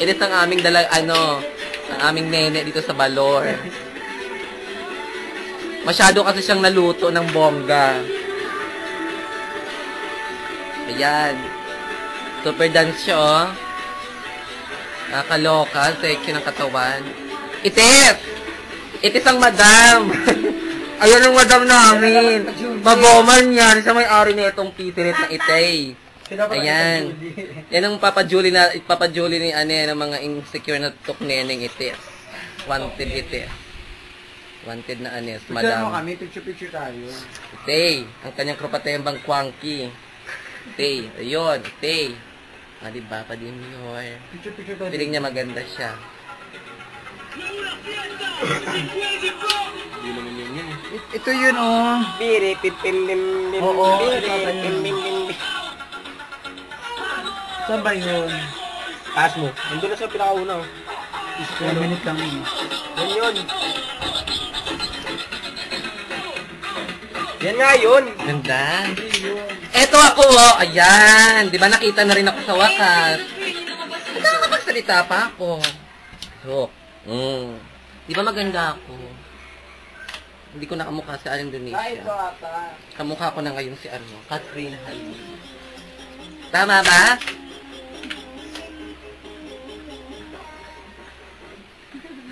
Inis ang aming ang aming nene dito sa Balor. Masyado kasi siyang naluto ng bongga. Ayan. Super dance siya, oh. Nakakaloka. Sexy ng katawan. Itis! Itis ang madam! Ayan ang madam namin. Maboman yan. Siya may-ari na itong pitirit na itay. Ayan. Yan ang papajuли ni ng mga insecure na tukneneng itis. Wanted itis. Wanted na anis, madam. Picture mo kami, picture tayo. Itay. Ang kanyang kropatembang quanky. Itay. Ayun, itay. Diba pa din yun. Picture tayo. Piling niya maganda siya. Ito yun, oh. Biri, pipim, Oo, saan ba yun? Taas mo. Nandun na sa pinakauna. 1 minute lang yun. Yan yun. Yan nga yun. Ganda. Eto ako, oh. Ayan. Di ba nakita na rin ako sa wakas? Nakakapagsalita pa ako. So, di ba maganda ako? Hindi ko nakamukha si Indonesia. Kamukha ko na ngayon si Catherine Halil. Tama ba?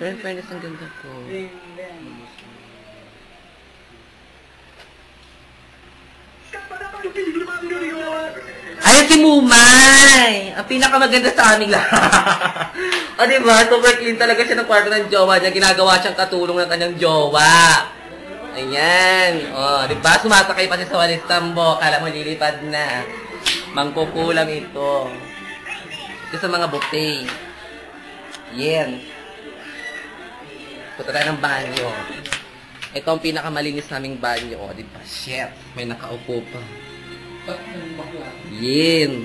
Pero in fairness, ang ganda ko. Ayan si Mumay! Ang pinakamaganda sa aming lahat. O diba? Super clean talaga siya ng kwarto ng jowa niya. Ginagawa siyang katulong ng kanyang jowa. Ayan. O, diba? Sumasakay pa siya sa walis tambo. Kala mo lilipad na. Mangkukulam ito. Ito sa mga buffet. Yan. Punta tayo ng banyo. Ito ang pinakamalinis naming banyo. O, diba? Chef. May nakaupo pa. Yan.